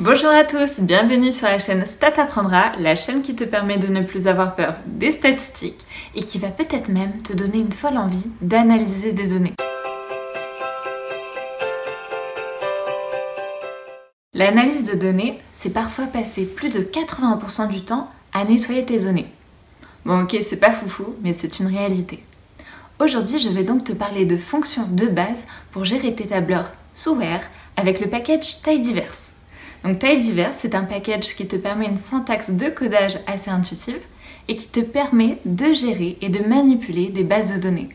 Bonjour à tous, bienvenue sur la chaîne Stat Apprendra, la chaîne qui te permet de ne plus avoir peur des statistiques et qui va peut-être même te donner une folle envie d'analyser des données. L'analyse de données, c'est parfois passer plus de 80% du temps à nettoyer tes données. Bon ok, c'est pas foufou, mais c'est une réalité. Aujourd'hui, je vais donc te parler de fonctions de base pour gérer tes tableurs sous R avec le package Tidyverse. Donc Tidyverse, c'est un package qui te permet une syntaxe de codage assez intuitive et qui te permet de gérer et de manipuler des bases de données.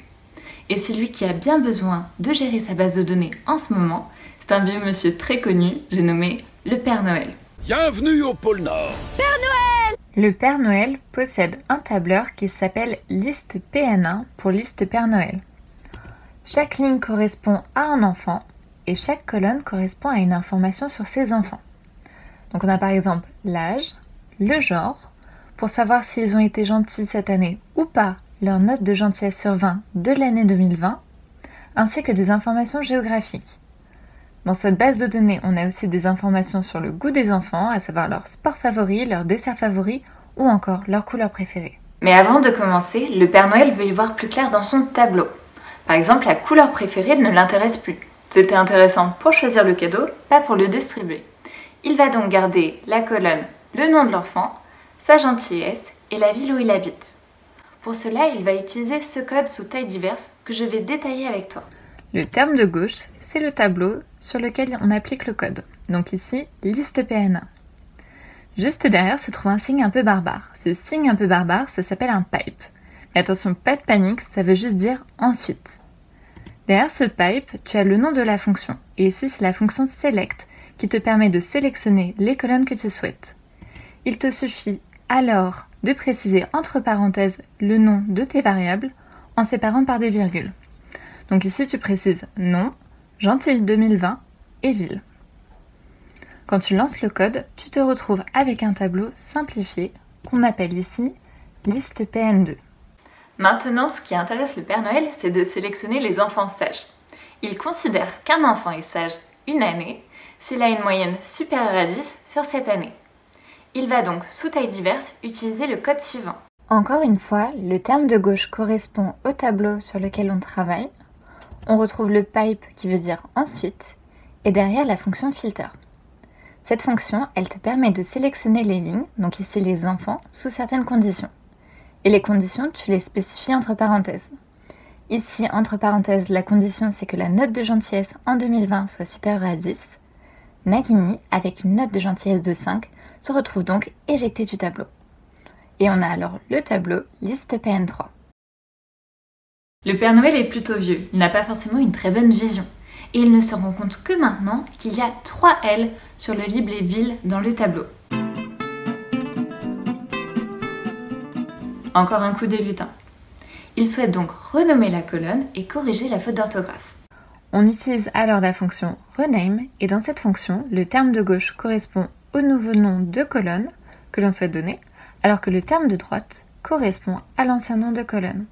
Et celui qui a bien besoin de gérer sa base de données en ce moment, c'est un vieux monsieur très connu, j'ai nommé le Père Noël. Bienvenue au pôle Nord. Père Noël! Le Père Noël possède un tableur qui s'appelle liste PN1 pour liste Père Noël. Chaque ligne correspond à un enfant et chaque colonne correspond à une information sur ses enfants. Donc on a par exemple l'âge, le genre, pour savoir s'ils ont été gentils cette année ou pas, leur note de gentillesse sur 20 de l'année 2020, ainsi que des informations géographiques. Dans cette base de données, on a aussi des informations sur le goût des enfants, à savoir leur sport favori, leur dessert favori ou encore leur couleur préférée. Mais avant de commencer, le Père Noël veut y voir plus clair dans son tableau. Par exemple, la couleur préférée ne l'intéresse plus. C'était intéressant pour choisir le cadeau, pas pour le distribuer. Il va donc garder la colonne, le nom de l'enfant, sa gentillesse et la ville où il habite. Pour cela, il va utiliser ce code sous Tidyverse que je vais détailler avec toi. Le terme de gauche, c'est le tableau sur lequel on applique le code. Donc ici, liste PN1. Juste derrière se trouve un signe un peu barbare. Ce signe un peu barbare, ça s'appelle un pipe. Mais attention, pas de panique, ça veut juste dire ensuite. Derrière ce pipe, tu as le nom de la fonction. Et ici, c'est la fonction select qui te permet de sélectionner les colonnes que tu souhaites. Il te suffit alors de préciser entre parenthèses le nom de tes variables en séparant par des virgules. Donc ici, tu précises nom, gentille 2020 et ville. Quand tu lances le code, tu te retrouves avec un tableau simplifié qu'on appelle ici liste PN2. Maintenant, ce qui intéresse le Père Noël, c'est de sélectionner les enfants sages. Il considère qu'un enfant est sage une année s'il a une moyenne supérieure à 10 sur cette année. Il va donc, sous Tidyverse, utiliser le code suivant. Encore une fois, le terme de gauche correspond au tableau sur lequel on travaille. On retrouve le pipe qui veut dire ensuite, et derrière la fonction filter. Cette fonction, elle te permet de sélectionner les lignes, donc ici les enfants, sous certaines conditions. Et les conditions, tu les spécifies entre parenthèses. Ici, entre parenthèses, la condition, c'est que la note de gentillesse en 2020 soit supérieure à 10. Nagini, avec une note de gentillesse de 5, se retrouve donc éjecté du tableau. Et on a alors le tableau liste PN3. Le Père Noël est plutôt vieux, il n'a pas forcément une très bonne vision. Et il ne se rend compte que maintenant qu'il y a 3 L sur le libellé ville dans le tableau. Encore un coup débutant. Il souhaite donc renommer la colonne et corriger la faute d'orthographe. On utilise alors la fonction rename et dans cette fonction, le terme de gauche correspond au nouveau nom de colonne que l'on souhaite donner, alors que le terme de droite correspond à l'ancien nom de colonne.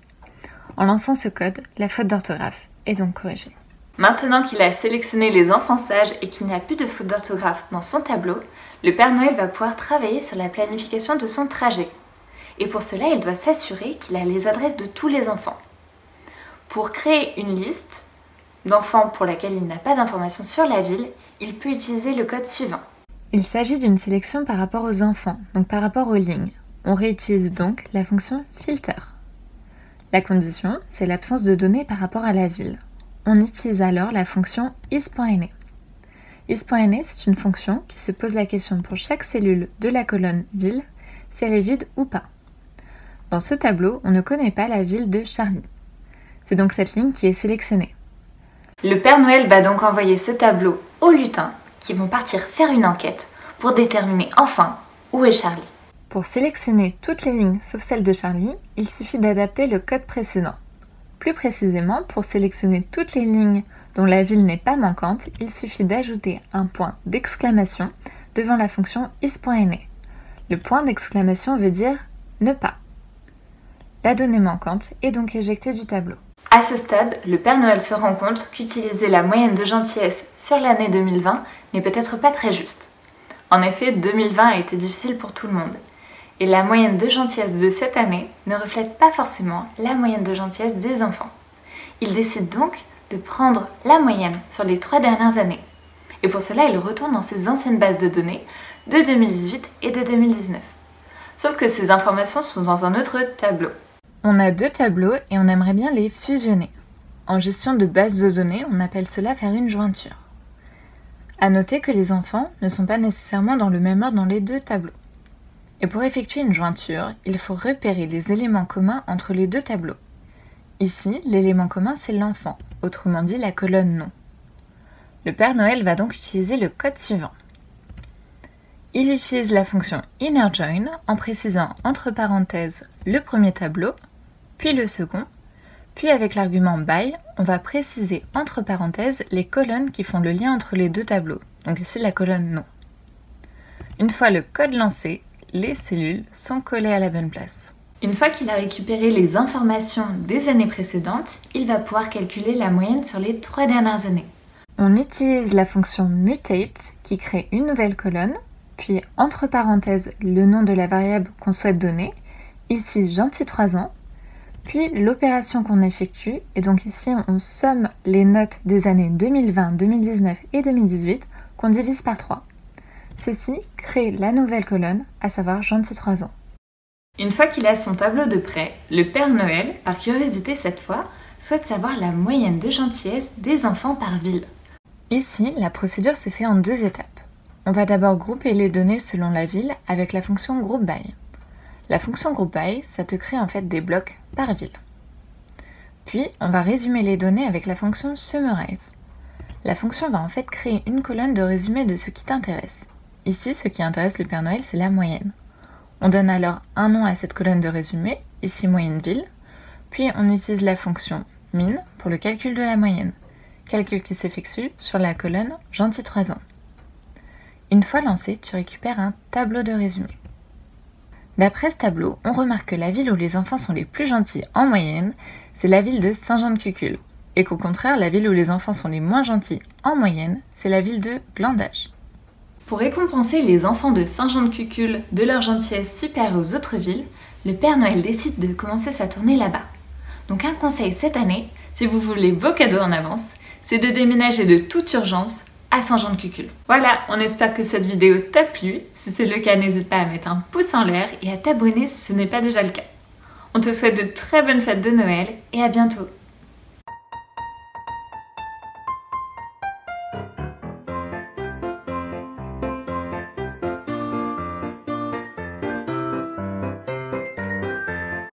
En lançant ce code, la faute d'orthographe est donc corrigée. Maintenant qu'il a sélectionné les enfants sages et qu'il n'y a plus de faute d'orthographe dans son tableau, le Père Noël va pouvoir travailler sur la planification de son trajet. Et pour cela, il doit s'assurer qu'il a les adresses de tous les enfants. Pour créer une liste d'enfants pour laquelle il n'a pas d'informations sur la ville, il peut utiliser le code suivant. Il s'agit d'une sélection par rapport aux enfants, donc par rapport aux lignes. On réutilise donc la fonction filter. La condition, c'est l'absence de données par rapport à la ville. On utilise alors la fonction is.na. Is.na, c'est une fonction qui se pose la question pour chaque cellule de la colonne ville, si elle est vide ou pas. Dans ce tableau, on ne connaît pas la ville de Charlie. C'est donc cette ligne qui est sélectionnée. Le Père Noël va donc envoyer ce tableau aux lutins qui vont partir faire une enquête pour déterminer enfin où est Charlie. Pour sélectionner toutes les lignes sauf celle de Charlie, il suffit d'adapter le code précédent. Plus précisément, pour sélectionner toutes les lignes dont la ville n'est pas manquante, il suffit d'ajouter un point d'exclamation devant la fonction is.na. Le point d'exclamation veut dire ne pas. La donnée manquante est donc éjectée du tableau. À ce stade, le Père Noël se rend compte qu'utiliser la moyenne de gentillesse sur l'année 2020 n'est peut-être pas très juste. En effet, 2020 a été difficile pour tout le monde. Et la moyenne de gentillesse de cette année ne reflète pas forcément la moyenne de gentillesse des enfants. Il décide donc de prendre la moyenne sur les 3 dernières années. Et pour cela, il retourne dans ses anciennes bases de données de 2018 et de 2019. Sauf que ces informations sont dans un autre tableau. On a 2 tableaux et on aimerait bien les fusionner. En gestion de base de données, on appelle cela faire une jointure. À noter que les enfants ne sont pas nécessairement dans le même ordre dans les 2 tableaux. Et pour effectuer une jointure, il faut repérer les éléments communs entre les 2 tableaux. Ici, l'élément commun, c'est l'enfant, autrement dit la colonne nom. Le Père Noël va donc utiliser le code suivant. Il utilise la fonction innerJoin en précisant entre parenthèses le premier tableau, puis le second, puis avec l'argument by, on va préciser entre parenthèses les colonnes qui font le lien entre les 2 tableaux, donc ici la colonne nom. Une fois le code lancé, les cellules sont collées à la bonne place. Une fois qu'il a récupéré les informations des années précédentes, il va pouvoir calculer la moyenne sur les 3 dernières années. On utilise la fonction mutate qui crée une nouvelle colonne, puis entre parenthèses le nom de la variable qu'on souhaite donner, ici gentil 3 ans, puis l'opération qu'on effectue, et donc ici on somme les notes des années 2020, 2019 et 2018 qu'on divise par 3. Ceci crée la nouvelle colonne, à savoir gentil 3 ans. Une fois qu'il a son tableau de prêt, le Père Noël, par curiosité cette fois, souhaite savoir la moyenne de gentillesse des enfants par ville. Ici, la procédure se fait en 2 étapes. On va d'abord grouper les données selon la ville avec la fonction groupBy. La fonction groupBy, ça te crée en fait des blocs par ville. Puis, on va résumer les données avec la fonction summarize. La fonction va en fait créer une colonne de résumé de ce qui t'intéresse. Ici, ce qui intéresse le Père Noël, c'est la moyenne. On donne alors un nom à cette colonne de résumé, ici moyenne ville, puis on utilise la fonction min pour le calcul de la moyenne, calcul qui s'effectue sur la colonne gentil 3 ans. Une fois lancé, tu récupères un tableau de résumé. D'après ce tableau, on remarque que la ville où les enfants sont les plus gentils en moyenne, c'est la ville de Saint-Jean-de-Cuculles, et qu'au contraire, la ville où les enfants sont les moins gentils en moyenne, c'est la ville de Glandage. Pour récompenser les enfants de Saint-Jean-de-Cuculles de leur gentillesse supérieure aux autres villes, le Père Noël décide de commencer sa tournée là-bas. Donc un conseil cette année, si vous voulez vos cadeaux en avance, c'est de déménager de toute urgence à Saint-Jean-de-Cuculles. Voilà, on espère que cette vidéo t'a plu. Si c'est le cas, n'hésite pas à mettre un pouce en l'air et à t'abonner si ce n'est pas déjà le cas. On te souhaite de très bonnes fêtes de Noël et à bientôt.